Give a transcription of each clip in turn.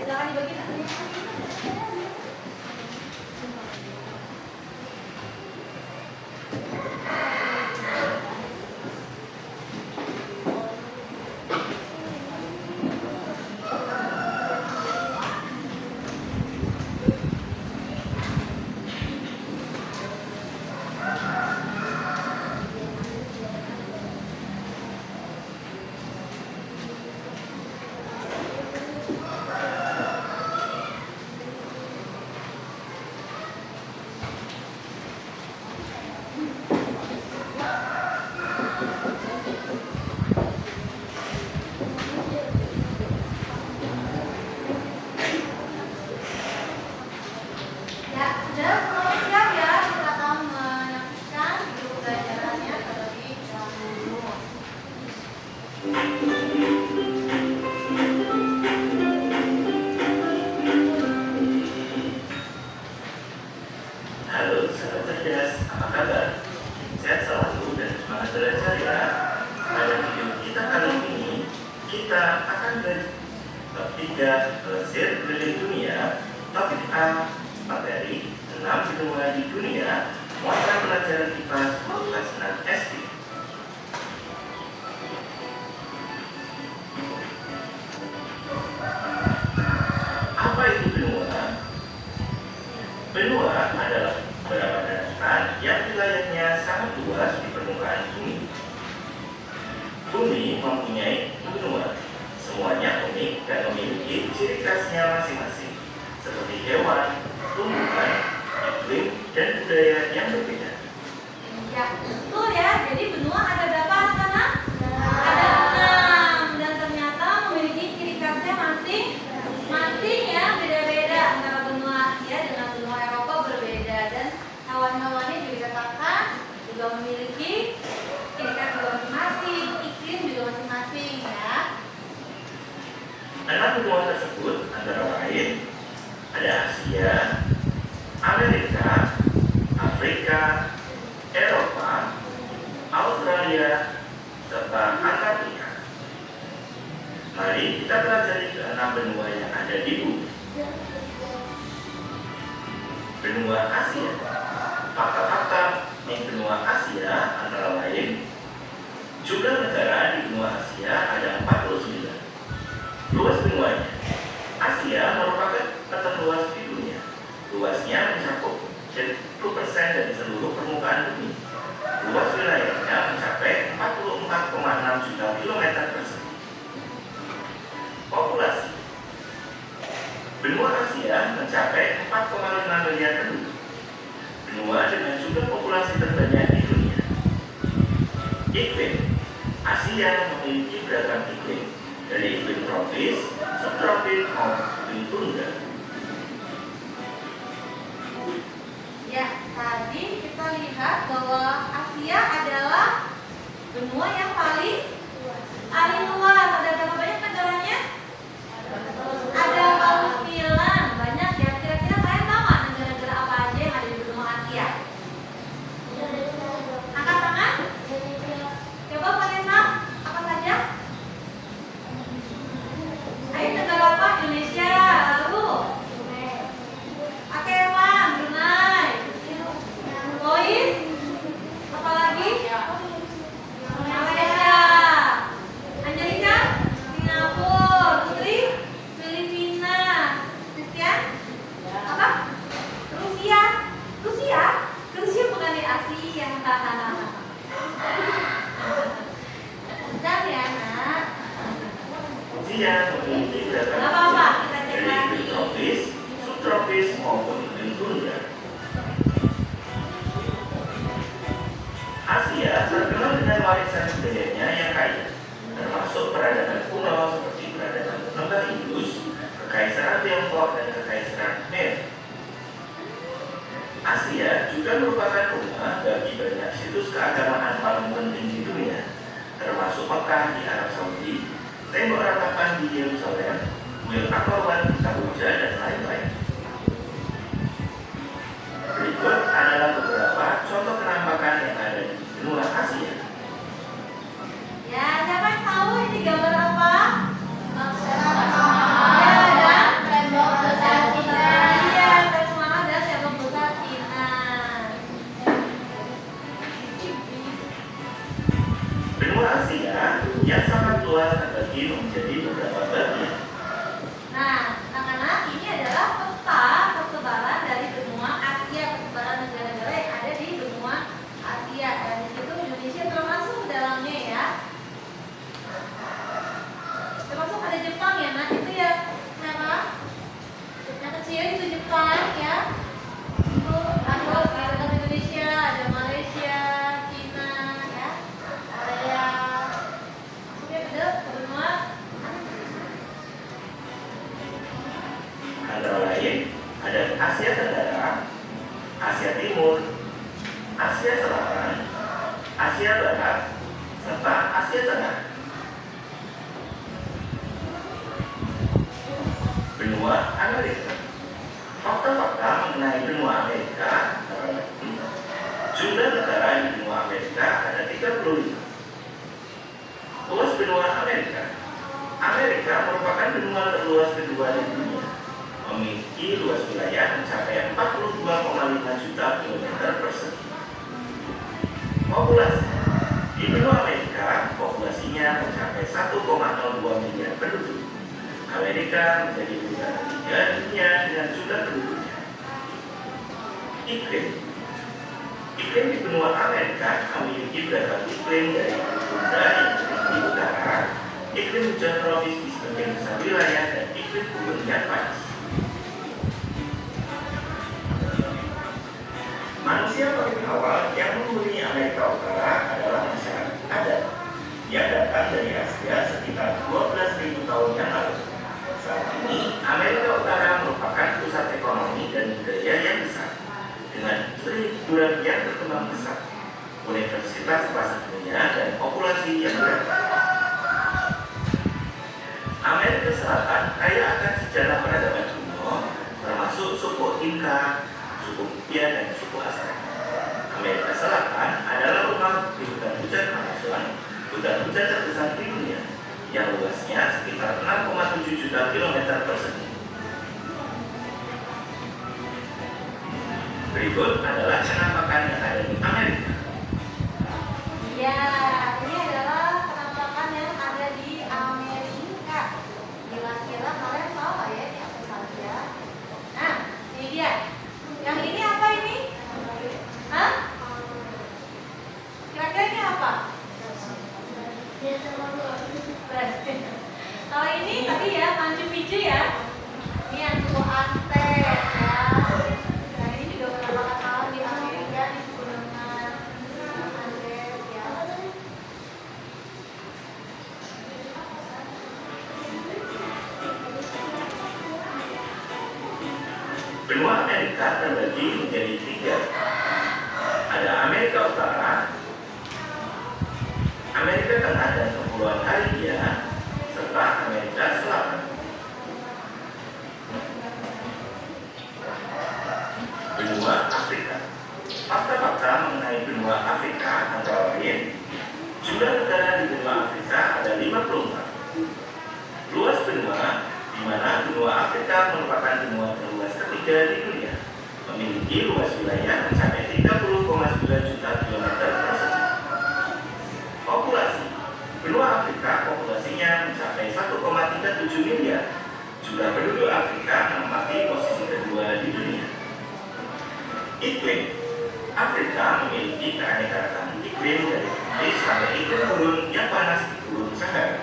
Silakan dibagi. Halo, sahabat cerdas, apa kabar? Sehat selalu dan semangat belajar ya. Pada video kita kali ini, kita akan belajar bab 3 Plesir keliling dunia. Topik A, materi 6 benua di dunia, mata pelajaran IPA kelas 6 SD. Apa itu benua? Benua adalah beberapa daratan yang wilayahnya sangat luas di permukaan bumi. Bumi mempunyai benua. Semuanya unik dan memiliki ciri khasnya masing-masing, seperti hewan, tumbuhan, iklim, dan budaya yang berbeda. Ya, betul ya. Jadi benua ada berapa anak-anak? Ada 6 dan ternyata memiliki ciri khasnya masing-masing ya, beda-beda antara benua Asia dengan benua Eropa berbeda dan hewan-hewannya juga dikatakan juga memiliki ciri khas juga masing-masing, iklim juga masing-masing ya. 6 benua tersebut antara lain ada Asia, Amerika, Afrika, Eropa, Australia, serta Antartika. Mari kita pelajari ke-6 benua yang ada di bumi. Benua Asia. Fakta-fakta di benua Asia antara lain, jumlah negara di benua Asia ada 49. Luas benuanya. Asia merupakan peta luas di dunia. Luasnya mencakup 70% dari seluruh permukaan bumi. Luas wilayahnya mencapai 44,6 juta kilometer persegi. Populasi. Benua Asia mencapai 4,5 miliar penduduk. Benua dengan jumlah populasi terbanyak di dunia. Iklim. Asia memiliki beragam iklim, dari iklim tropis, subtropis, maupun tundra. Ya, tadi kita lihat bahwa Asia adalah benua yang paling luas. Ada berapa banyak negaranya? Ada 49. Banyak ya. Kira-kira kalian tahu nggak negara-negara apa aja yang ada di benua Asia? Angkat tangan. Coba Vanessa, apa saja? Ayo, negara apa? Indonesia. Lalu Evan, Brunei, Lois, apa lagi? Malaysia, Angelika, Singapura, Putri, Filipina, Christian, apa? Rusia bukan di Asia. Bentar ya nak. Asia memiliki beragam Gak apa-apa, iklim, kita cek dari lagi. iklim tropis, subtropis, maupun iklim tundra. Asia terkenal dengan warisan budayanya yang kaya, termasuk peradaban kuno seperti peradaban lembah Indus, Kekaisaran Tiongkok, dan Kekaisaran Khmer. Asia juga merupakan rumah bagi banyak situs keagamaan paling penting di dunia, termasuk Mekah di Arab Saudi, tembok ratapan di Yerusalem, kuil Akroban di Kamboja, dan lain-lain. Berikut adalah beberapa contoh penampakan yang ada di benua Asia. Ya, siapa yang tahu ini gambar apa? Ya, dan kecil itu Jepang ya. Lalu di dekat Indonesia ada Malaysia, Cina ya, Korea. Oke, betul. Benua Antara lain ada Asia Tenggara, Asia Timur, Asia Selatan, Asia Barat, serta Asia Tengah. Benua Amerika. Fakta-fakta mengenai benua Amerika antara lain, jumlah negara di benua Amerika ada 35. Luas benua Amerika. Amerika merupakan benua terluas kedua di dunia, memiliki luas wilayah mencapai 42,5 juta kilometer persegi. Populasi di benua Amerika, populasinya mencapai 1,02 miliar penduduk. Amerika menjadi negara ketiga di dunia dengan jumlah penduduknya. Iklim. Iklim di benua Amerika memiliki beragam iklim dari tundra yang di utara, iklim hujan tropis di sebagian besar wilayah, dan iklim gurun yang panas. Manusia paling awal yang menghuni Amerika Utara adalah masyarakat adat yang datang dari Asia sekitar 12.000 tahun yang lalu. Saat ini, Amerika Utara merupakan pusat ekonomi dan budaya yang besar, dengan perguruan yang berkembang pesat, universitas kelas dunia, dan populasi yang beragam. Amerika Selatan kaya akan sejarah peradaban kuno, termasuk suku Inca, suku Maya, dan suku Aztec. Amerika Selatan adalah rumah di hutan hujan Amazon, hutan hujan terbesar di dunia, yang luasnya sekitar 6,7 juta kilometer persegi. Berikut adalah penampakan yang ada di Amerika. ya, ini adalah penampakan yang ada di Amerika. Kira-kira kalian tahu nggak ya ini apa saja? Nah, ini dia. Yang ini apa ini? Hah? Kira-kira ini apa? Kalau ini tadi ya Machu Picchu ya. Ini yang suku Aztec ya. Nah ini juga penampakan alam di Amerika di pegunungan Andes ya. Benua Amerika terbagi menjadi 3. Ada Amerika Utara, Amerika Tengah dan Kepulauan Karibia, serta Amerika Selatan. Benua Afrika. Fakta-fakta mengenai benua Afrika antara lain, jumlah negara di benua Afrika ada 54. Luas benua, di mana benua Afrika merupakan benua terluas ketiga di dunia, memiliki luas wilayah mencapai 30,9 juta kilometer persegi. Populasi. Benua Afrika populasinya mencapai 1,37 miliar. Jumlah penduduk Afrika menempati posisi kedua di dunia. Iklim. Afrika memiliki keanekaragaman iklim dari tropis sampai iklim gurun yang panas di Gurun Sahara.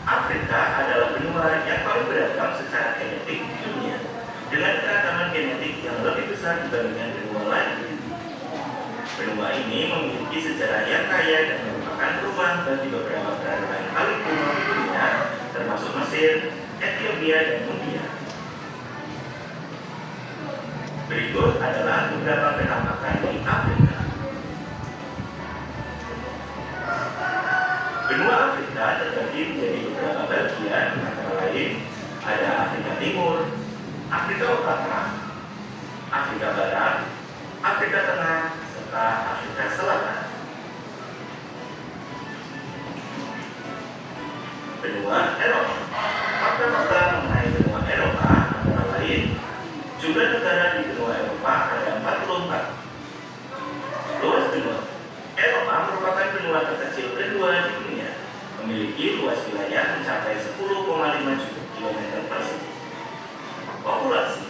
Afrika adalah benua yang paling beragam secara genetik di dunia, dengan keragaman genetik yang lebih besar dibandingkan benua lain. Benua ini memiliki sejarah yang kaya dan merupakan rumah bagi beberapa peradaban paling kuno di dunia, termasuk Mesir, Ethiopia, dan India. Berikut adalah beberapa penampakan di Afrika. Benua Afrika terbagi menjadi beberapa bagian, antara lain ada Afrika Timur, Afrika Utara, Afrika Barat, Afrika Tengah, serta Afrika Selatan. Benua Eropa. Fakta-fakta mengenai benua Eropa antara lain, jumlah negara di benua Eropa ada 44. Luas benua. Eropa merupakan benua terkecil kedua di dunia, memiliki luas wilayah mencapai 10,5 juta kilometer persegi. Populasi.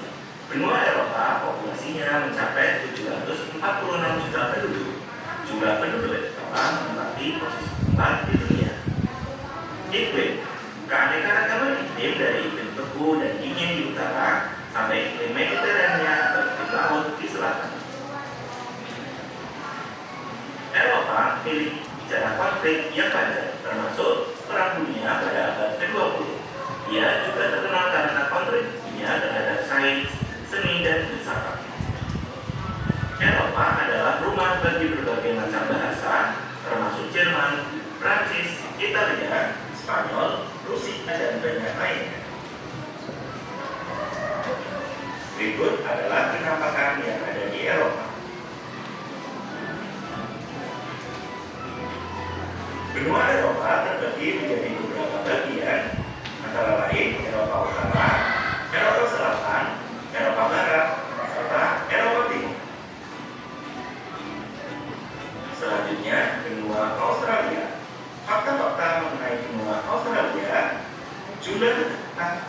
suhu dan dingin di utara sampai iklim Mediterania atau iklim laut di selatan. Eropa milik bicara konflik yang panjang, termasuk Perang Dunia pada abad ke-20. Ia juga terkenal karena kontribusinya terhadap sains, seni, dan filsafat. Eropa adalah rumah bagi berbagai macam bahasa, termasuk Jerman, Prancis, Italia, Spanyol, Rusia, dan banyak lainnya. Berikut adalah penampakan yang ada di Eropa. Benua Eropa terbagi menjadi beberapa bagian, antara lain Eropa Utara, Eropa Selatan, Eropa Barat, serta Eropa Timur. Selanjutnya, benua Australia. Fakta-fakta mengenai benua Australia, jumlah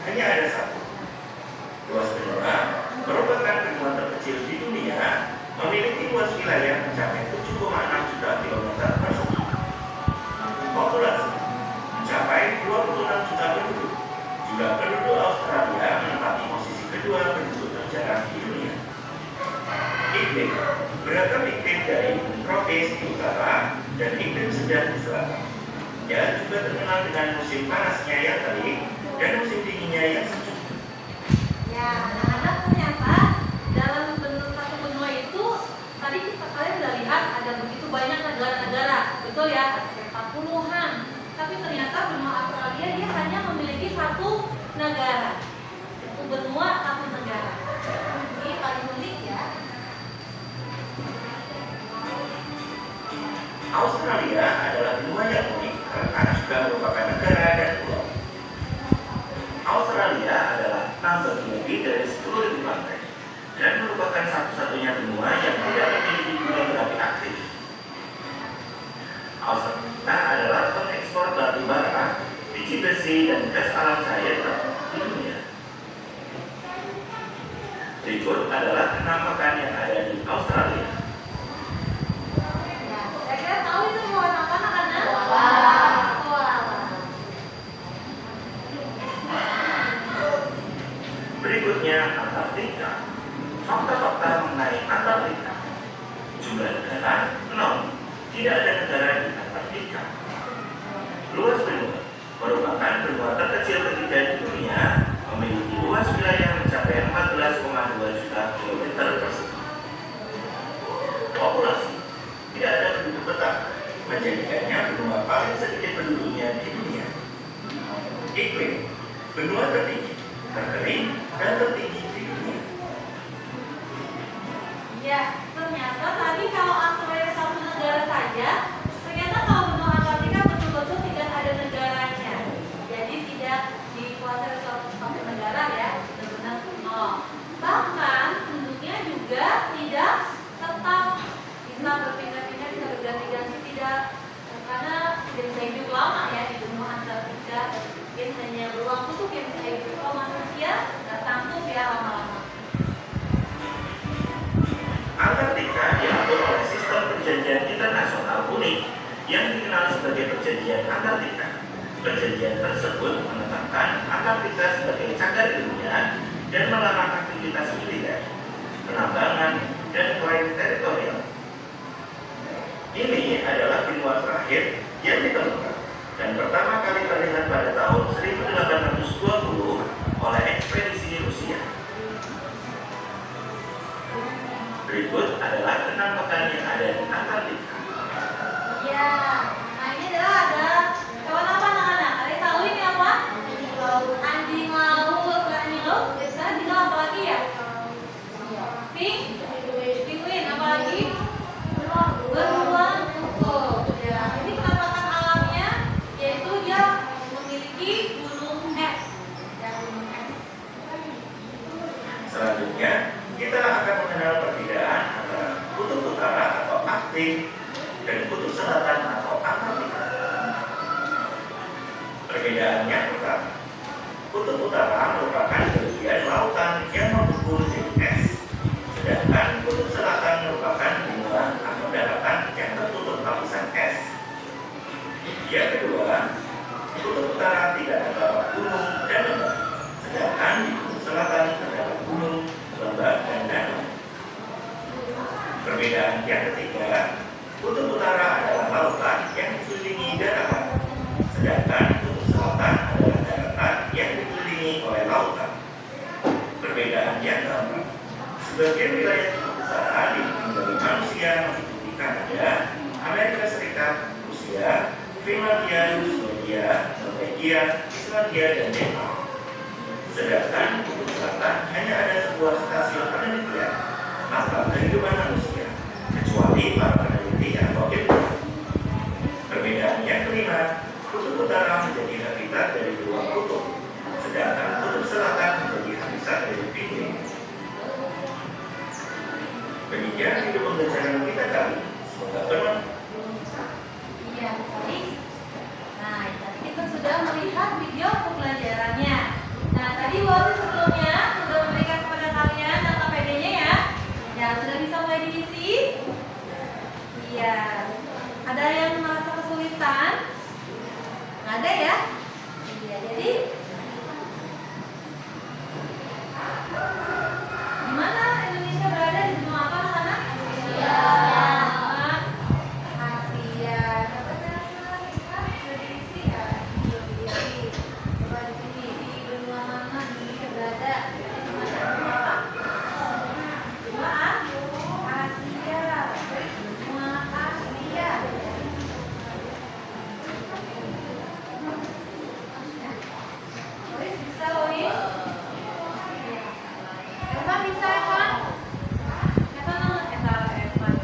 hanya ada satu. Luas benua merupakan benua terkecil di dunia, memiliki luas wilayah mencapai 7,6 juta kilometer persegi. Populasi mencapai 26 juta penduduk. Jumlah penduduk Australia menempati posisi kedua penduduk terjarah di dunia. Iklim beragam iklim dari iklim tropis di utara dan iklim sedang di selatan. Ia juga terkenal dengan musim panasnya yang terik dan musim dinginnya yang sejuk. Ya, anak-anak ternyata dalam satu benua itu tadi kalian sudah lihat ada begitu banyak negara-negara, betul ya? 40-an. Tapi ternyata benua Australia dia hanya memiliki satu negara. Itu benua satu negara. Ini paling unik ya. Australia adalah benua yang unik karena juga merupakan negara dan pulau. Australia adalah 6 bagi lebih dari 10.000 pantai dan merupakan satu-satunya benua yang tidak memiliki gunung berapi aktif. Australia adalah pengekspor batu bara, biji besi, dan gas alam cair di dunia. Berikut adalah penampakan yang ada di Australia. Ya, kira-kira tahu itu hewan apa anak-anak? Koala. Berikutnya Antartika. Fakta-fakta mengenai Antartika. Jumlah negara 0. Tidak ada negara di Antartika. Luas benua merupakan benua terkecil ketiga di dunia, memiliki luas wilayah mencapai 14,2 juta kilometer persegi. Populasi tidak ada penduduk tetap, menjadikannya benua paling sedikit penduduknya di dunia. Iklim benua tertinggi, terkering, dan tertinggi di dunia. Ya, ternyata tadi kalau Australia satu negara saja, ternyata kalau benua Antartika betul-betul tidak ada negaranya. Jadi tidak dikuasai satu negara ya, benar-benar nol. Bahkan penduduknya juga tidak tetap, bisa berpindah-pindah, bisa berganti-ganti, tidak karena tidak bisa hidup lama ya di benua Antartika. Mungkin hanya beruang kutub yang bisa hidup. Kalau manusia nggak sanggup ya lama-lama. Antartika diatur oleh sistem perjanjian internasional unik yang dikenal sebagai Perjanjian Antartika. Perjanjian tersebut menetapkan Antartika sebagai cagar ilmiah dan melarang aktivitas militer, penambangan, dan klaim teritorial. Ini adalah benua terakhir yang ditemukan dan pertama kali terlihat pada tahun 1820 oleh ekspedisi Rusia. Berikut adalah penampakan yang ada di Antartika. Ya, nah ini adalah ada hewan apa anak-anak? Kalian tahu ini apa? Anjing laut. Selain anjing laut, biasanya tinggal apa lagi ya? Penguin, apa lagi? Beruang kutub. Ya, ini penampakan alamnya, yaitu dia memiliki gunung es. Ya, gunung es. Selanjutnya, kita akan mengenal perbedaan antara kutub utara atau Arktik dan kutub selatan atau Antartika. Perbedaannya pertama, kutub utara merupakan bagian lautan yang membeku menjadi es, sedangkan kutub selatan merupakan benua atau daratan yang tertutup lapisan es. Yang kedua, kutub utara tidak ada gunung dan lembah, sedangkan Sebagian wilayah kutub utara dipenuhi manusia meliputi Kanada, Amerika Serikat, Rusia, Finlandia, Swedia, Norwegia, Islandia, dan Denmark. Sedangkan di kutub selatan hanya ada sebuah stasiun penelitian tentang kehidupan manusia, kecuali para peneliti atau ilmuwan. Perbedaan yang kelima, kutub utara menjadi habitat dari beruang kutub, sedangkan kutub selatan menjadi habitat dari penguin. Demikian video pembelajaran kita kali ini. Semoga bermanfaat. Iya, baik. Nah, tadi kita sudah melihat video pembelajarannya. Nah, tadi waktu sebelumnya sudah memberikan kepada kalian data PD-nya ya. Ya, sudah bisa mulai diisi? Iya. Ada yang merasa kesulitan? Nggak ada ya? Iya, jadi di mana Indonesia berada di benua apa anak-anak? Asia. Asia. Sudah diisi ya? Belum diisi. Coba di sini di benua mana Indonesia berada? Di mana benua apa? Benua Asia. Benua Asia. Lois bisa Lois? Evan bisa Evan? Evan.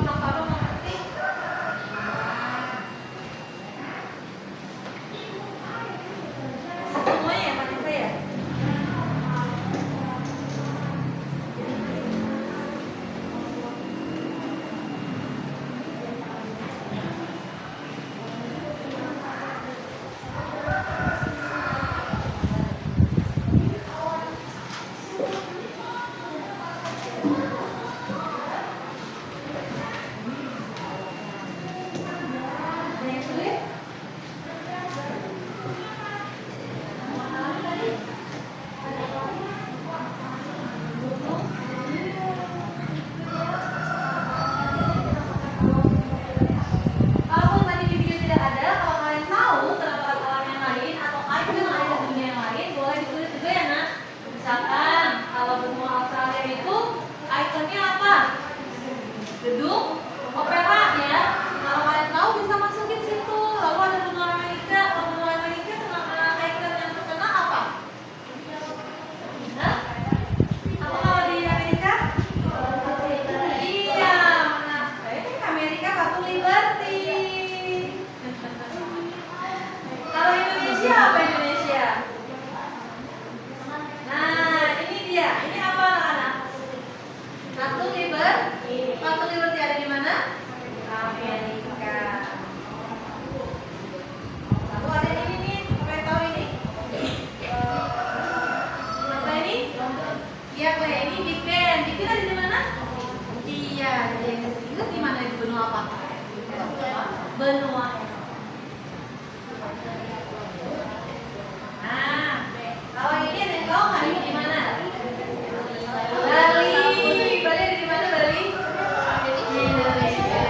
Kang Faru mengerti? Semuanya ya Vanessa ya? Ada yang sulit? Kalaupun tadi di video tidak ada, kalau kalian tahu terdapat alam yang lain atau icon yang ada di dunia yang lain, boleh ditulis juga ya nak. Misalkan kalau benua Australia itu iconnya apa? Gedung opera ya. Kalau kalian tahu bisa masukin situ. Lalu ada benua Amerika, kalau benua Amerika icon yang terkenal apa? Hah? Apa kalau di Amerika? Iya, mana? Amerika Ratu Liberty. Kalau Indonesia apa Indonesia? Nah, ini dia. Ini apa anak-anak? Ratu Liberty. Ratu Liberty ada di mana? Amerika. Lalu ada ini nih, apa yang tahu ini? Apa ini? Iya, kayak ini Big Ben. Big Ben ada di mana? Iya, dia ingat di mana itu benua apa? Benua. Nah, kalau ini ada yang tahu nggak ini di mana? Bali. Bali ada di mana Bali? Di Indonesia.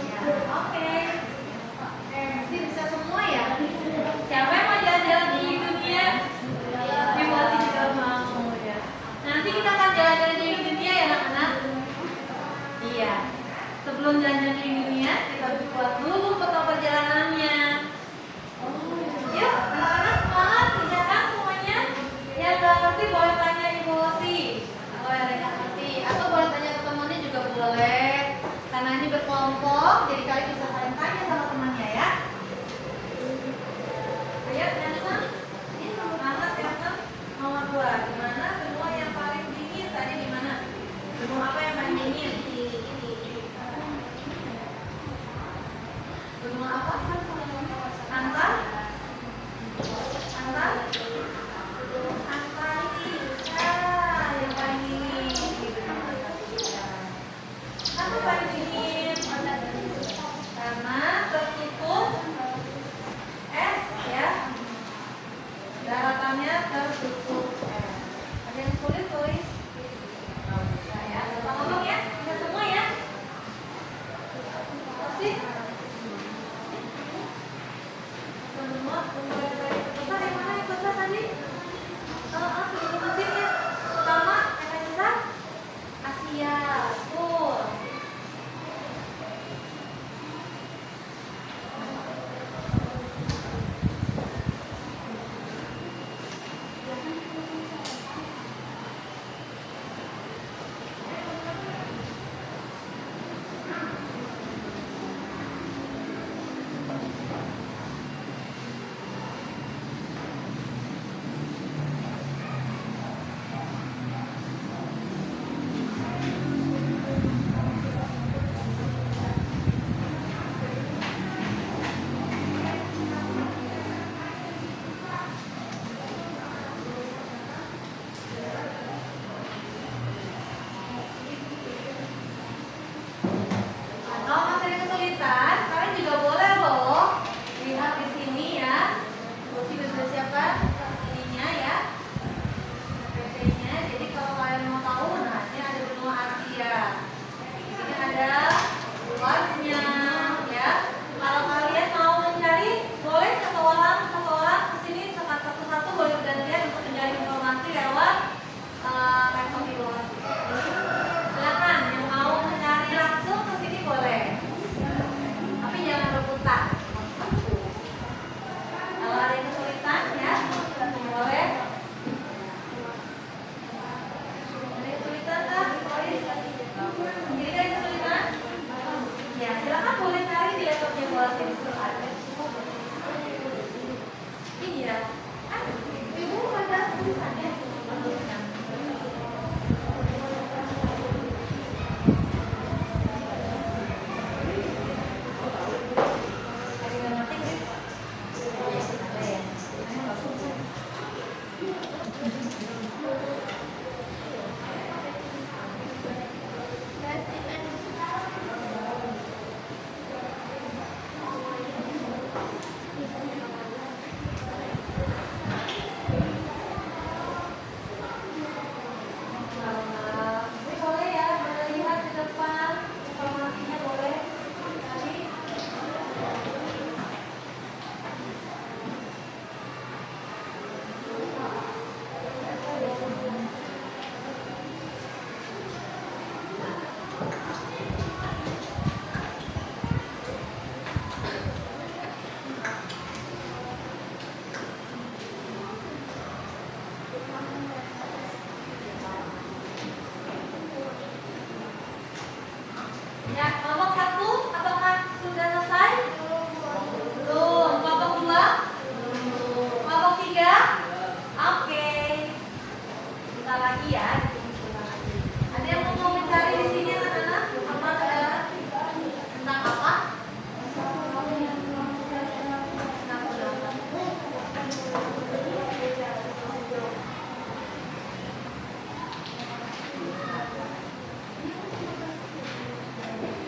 Ya, oke. Mesti bisa semua ya. Siapa yang mau jalan-jalan di dunia? Dimulai juga mau ya. Nanti kita akan jalan-jalan di dunia ya anak-anak. Iya. Sebelum jalan-jalan di dunia, kita buat dulu peta perjalanannya. Yuk, anak-anak semangat kerjakan semuanya. Yang nggak ngerti boleh tanya Ibu Rosi. Kalau yang nggak ngerti, atau boleh tanya ke temannya juga boleh. Karena ini berkelompok, jadi kalian bisa saling tanya sama temannya ya. Ayo, Yansa. Semangat Yansa. Nomor 2. Di mana benua yang paling dingin? Tadi di mana? Benua apa yang paling dingin? Benua apa? Antar? Antartika yang paling dingin. Kenapa paling dingin? Karena tertutup es ya. Daratannya tertutup es. Ada yang sulit tulis? Ya, ngomong ya, bisa semua ya. Pasti. Benua yang paling besar yang mana yang besar tadi? Aku sebutin ya. beda. Ibu ada tulisannya. Ya, kelompok 1 apakah sudah selesai? Belum. Kelompok 2? Kelompok 3? Oke. Kita lagi ya. Ada yang mau komentari di sini anak-anak? Apa tentang apa?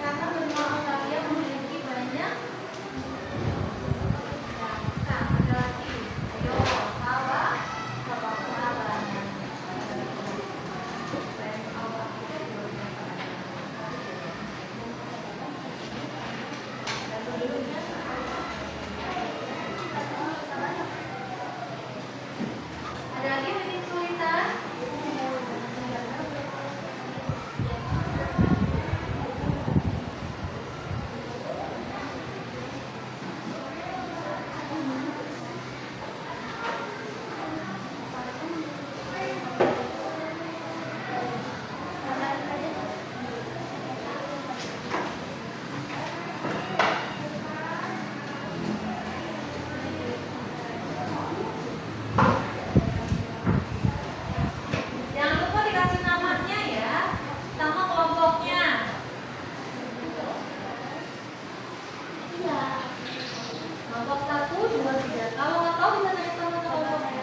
Karena benua Australia memiliki banyak. Nah, ada lagi. Ayo, salah. Ada lagi bikin tulisan. Jangan lupa dikasih namanya ya, sama kelompoknya. Kelompok 1, 2, 3. Kalau nggak tahu bisa tanya sama kelompoknya.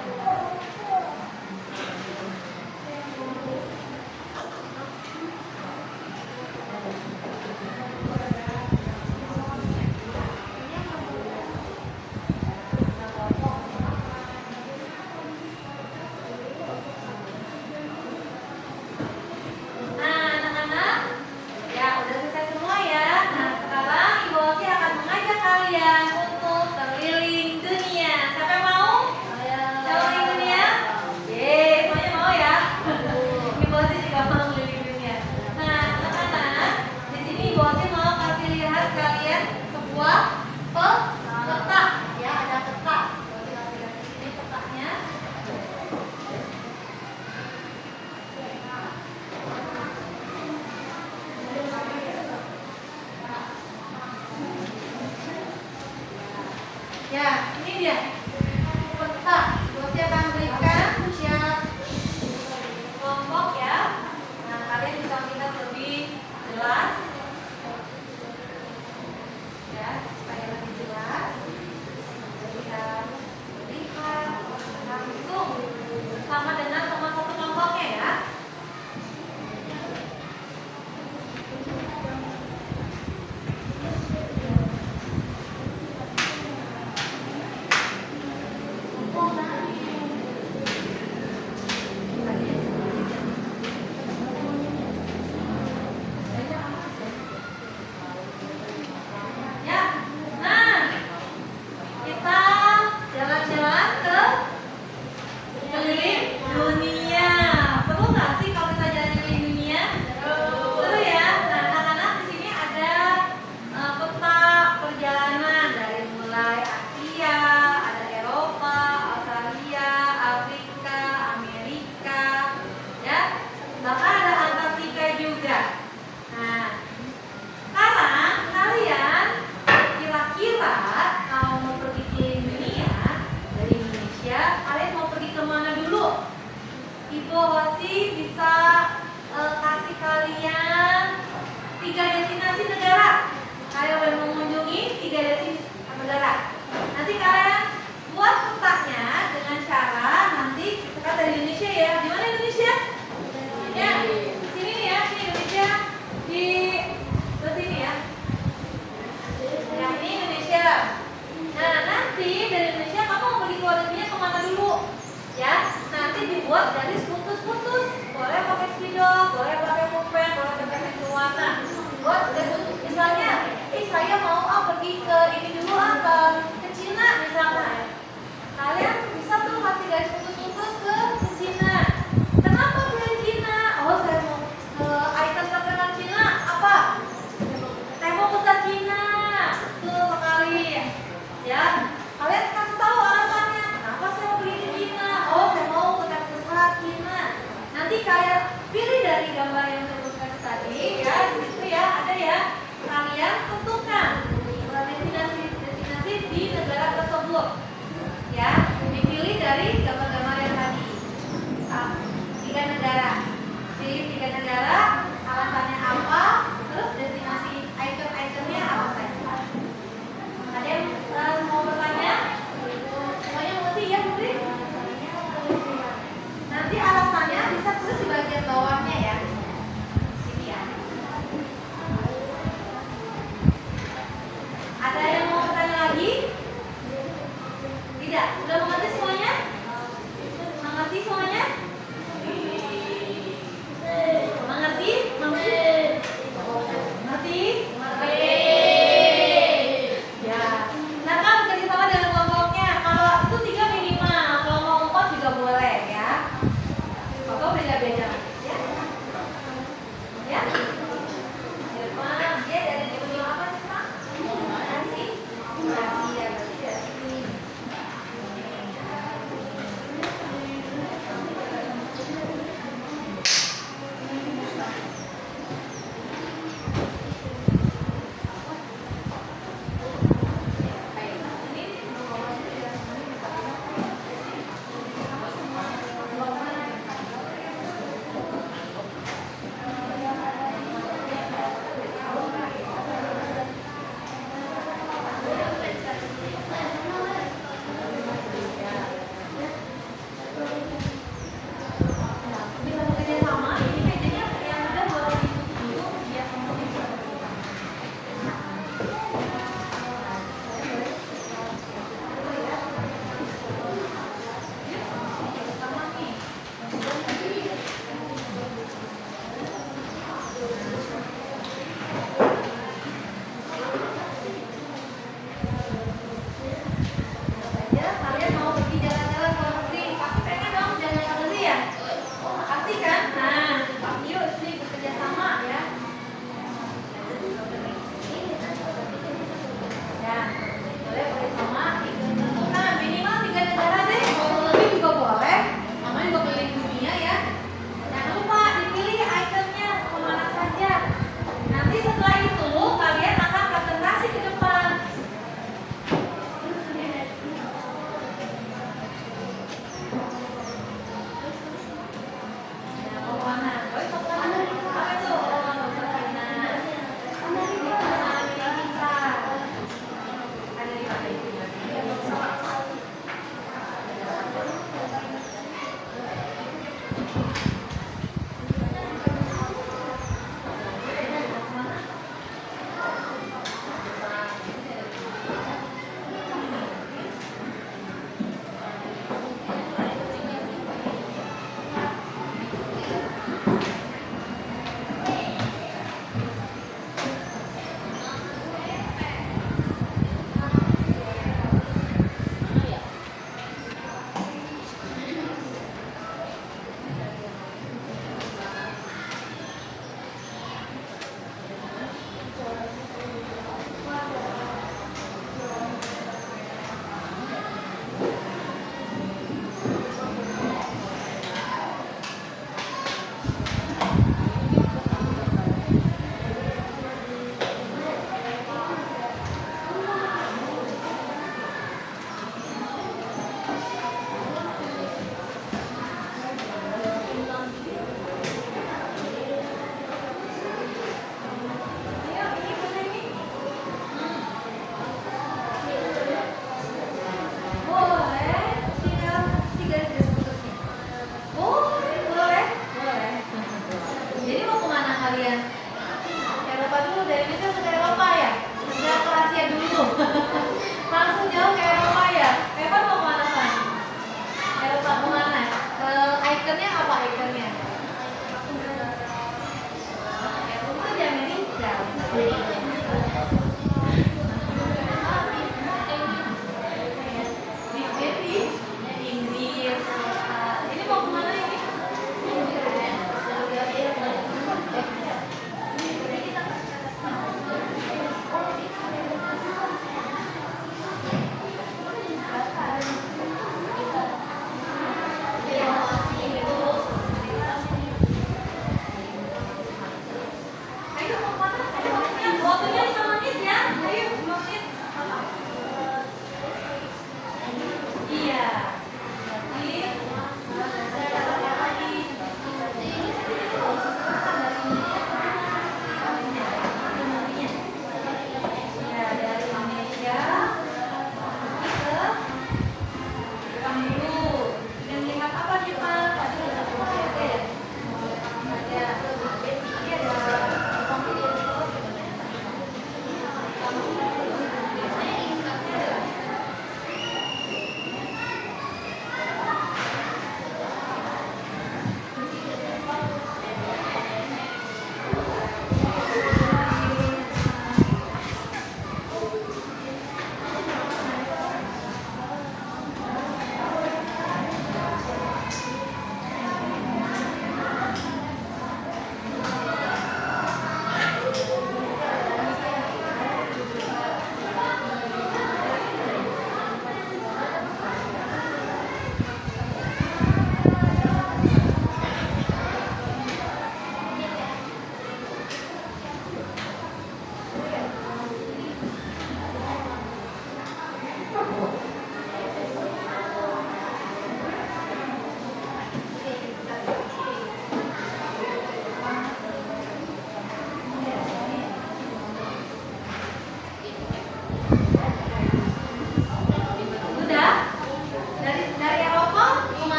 Nah, anak-anak, ya udah selesai semua ya. Nah, sekarang Ibu Osi akan mengajak kalian untuk keliling dunia. Siapa yang mau? Keliling dunia? Yeay, semuanya mau ya? Ibu Osi juga mau keliling dunia. Nah, anak-anak, di sini Ibu Osi mau kasih lihat kalian sebuah peta. Ya, ada peta. Ibu Osi kasih lihat di sini petanya. Ya, ini dia peta. Bosnya akan berikan setiap kelompok ya. Nah, kalian bisa melihat lebih jelas. Ya, supaya lebih jelas. Bisa melihat langsung sama dengan sama satu kelompoknya ya. negara. Nanti kalian buat petanya dengan cara nanti kita dari Indonesia ya. Di mana Indonesia? Ya, sini nih ya, ini Indonesia di sini ya. Ya, ini Indonesia. Nah, nanti dari Indonesia kamu mau pergi ke luar negerinya kemana dulu? Ya, nanti dibuat garis putus-putus. Boleh pakai spidol, boleh pakai pulpen, boleh pakai pensil warna. Buat garis putus. Misalnya, saya mau pergi ke ini dulu ke Cina misalnya. Kalian bisa tuh kasih garis putus-putus ke Cina. Kenapa pilih Cina? Oh, saya mau ke ikon terkenal Cina apa? Saya mau ke Cina. Tuh sekali. Ya, kalian kasih tahu alasannya. Kenapa saya mau pergi ke Cina? Oh, saya mau ke tempat Cina. Nanti kalian pilih dari gambar yang saya tadi ya, di situ ya ada ya. Kalian tentukan destinasi di negara tersebut.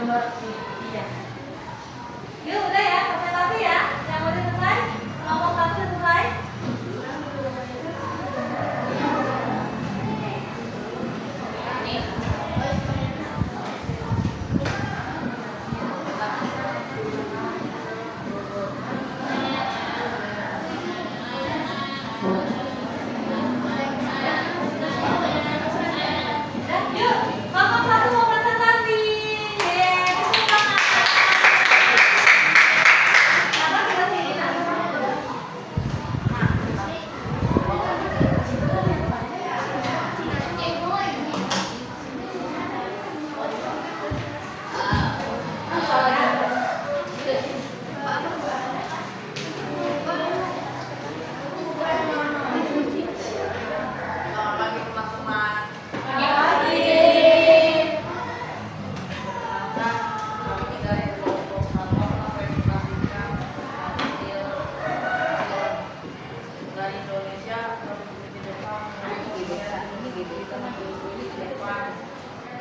Nomor 3. Yuk, udah ya, presentasi ya. Yang udah selesai, kelompok 1 udah selesai. Yuk, kelompok 1 mau presentasi. Yeay, tepuk tangan. Kakak sebelah sini, Nak.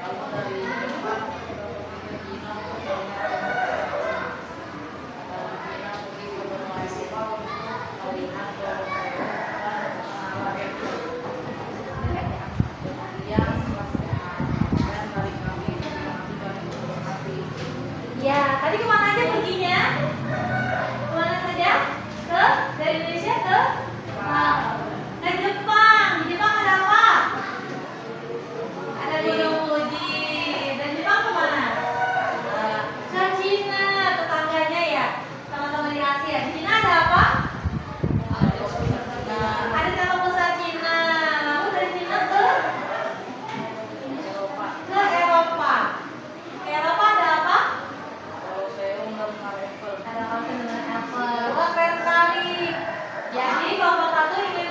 Selamat pagi. Ya, tadi kemana aja perginya? Kemana saja? Dari Indonesia ke? Ke Jepang. Di Jepang ada apa? Ada Gunung Fuji. Dan Jepang kemana? Ke Cina, tetangganya ya. Sama-sama di Asia. Di Cina ada apa? Ada kapal besar Cina. Lalu dari Cina ke? Ke Eropa. Ke Eropa ada apa? Ada kafe dengan Apple. Wah, keren sekali. Jadi kelompok 1 ingin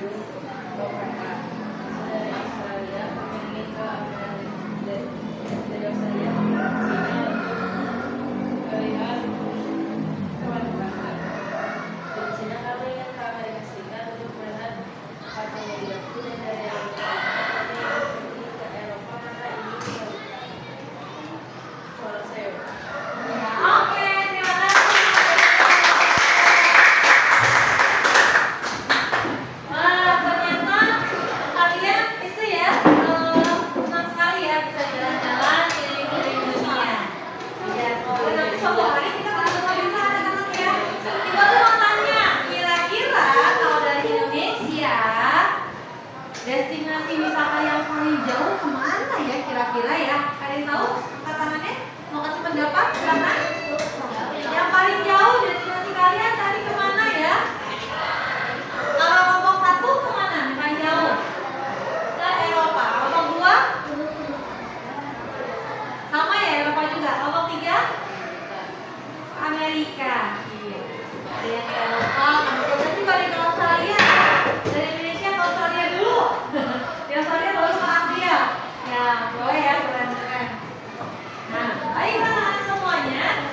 Dari Australia memilih ke Amerika dari Australia melihat hewan ternak. Dari Cina kami ingin ke Amerika Serikat untuk melihat patung Liberty dan dari Amerika kami ingin ke Eropa karena ingin ke Colosseum. Oke, terima kasih. Wah, ternyata kalian itu ya senang sekali ya bisa jalan-jalan keliling-keliling dunia. Ya, semoga nanti suatu hari kita ketemu di sana anak-anak ya. Kita tuh mau tanya, kira-kira kalau dari Indonesia destinasi wisata yang paling jauh kemana ya kira-kira ya? Kalian tahu angkat tangannya? Mau kasih pendapat? Silakan. Yang paling jauh destinasi kalian tadi kemana ya? Kalau kelompok 1 kemana? Yang paling jauh? Ke Eropa. Kelompok 2? Sama ya Eropa juga. Kelompok 3? Amerika. Iya. Ada yang ke Eropa. Berarti balik ke Australia. Dari Indonesia ke Australia dulu. Di Australia baru ke Asia. Ya, boleh ya, keren-keren. Nah, baiklah semuanya.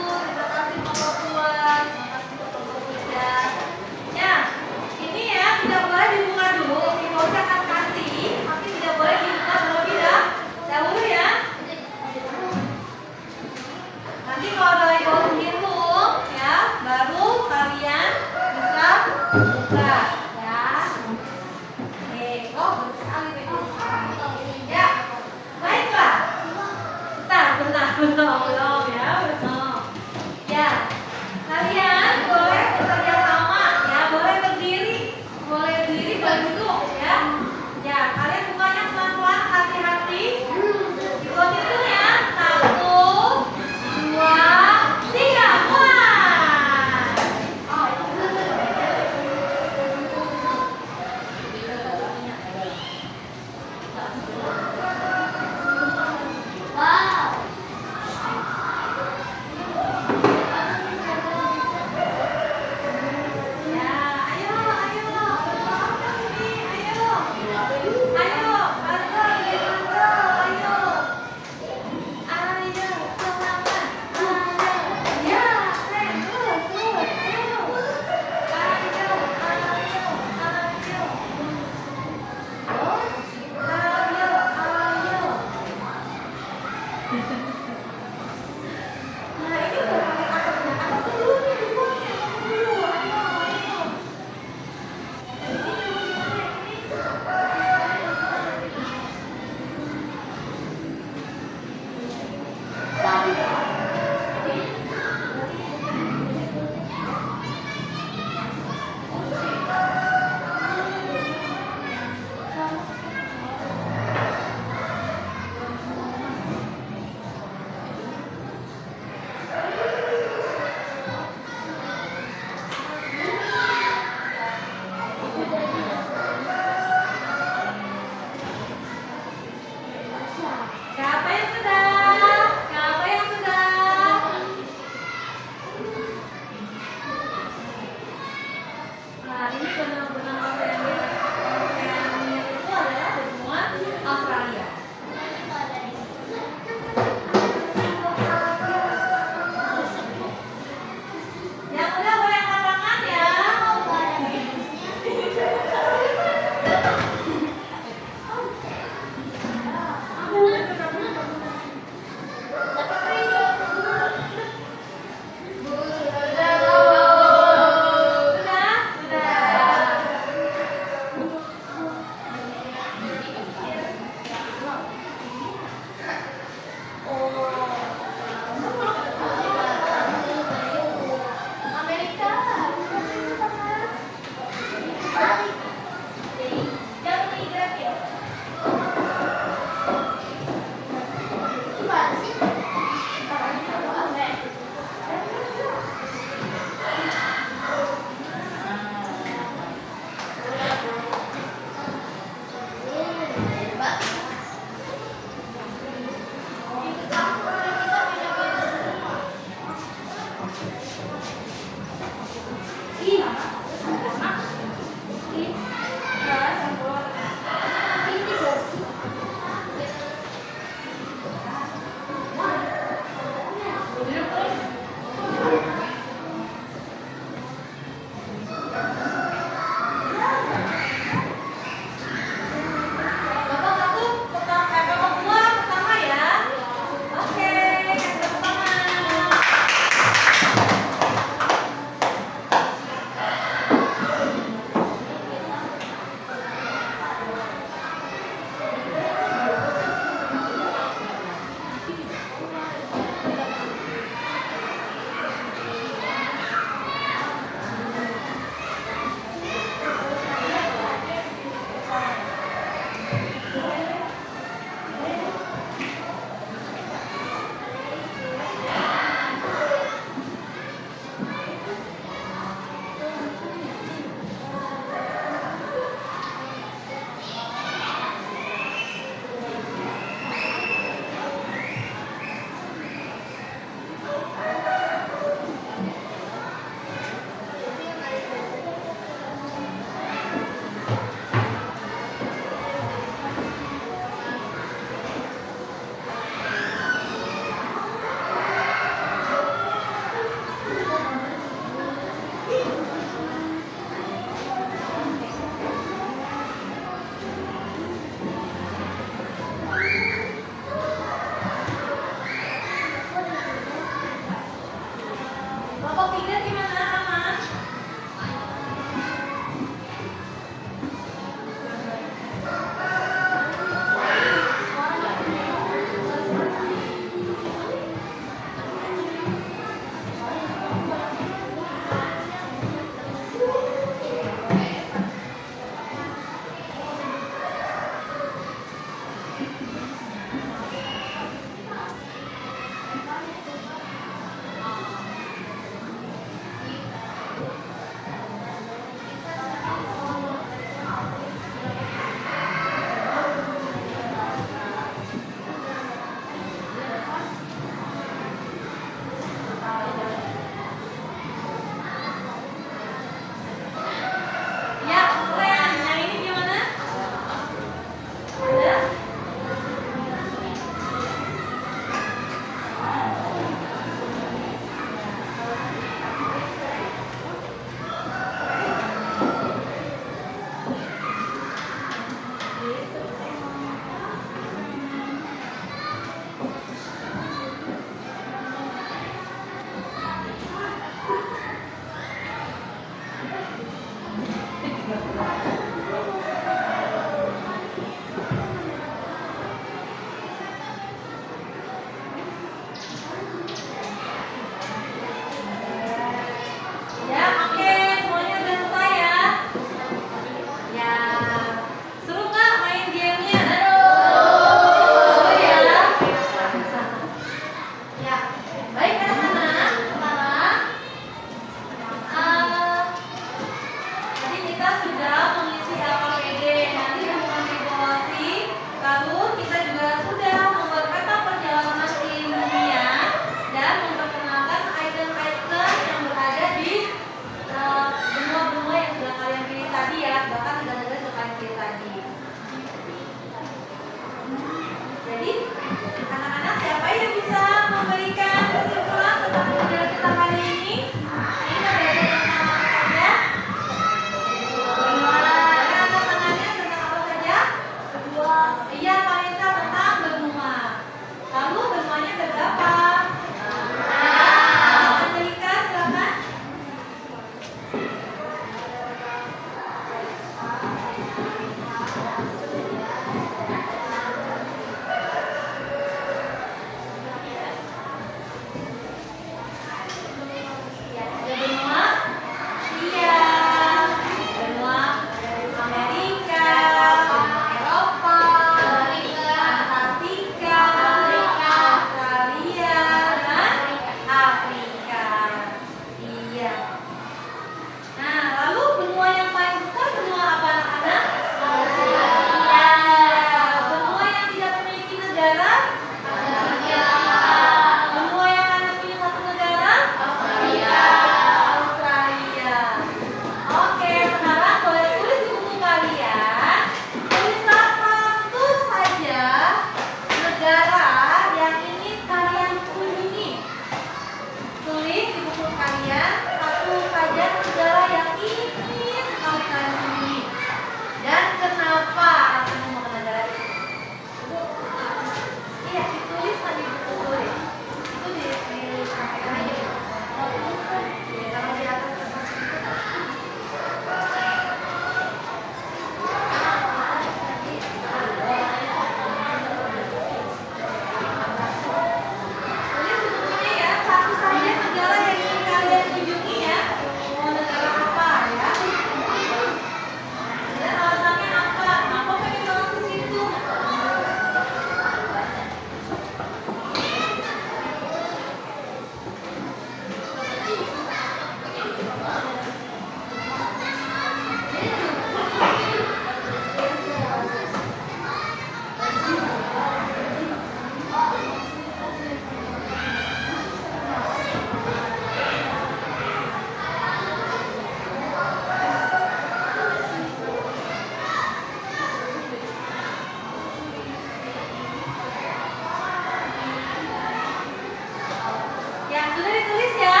sudah ditulis ya?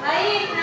Baik.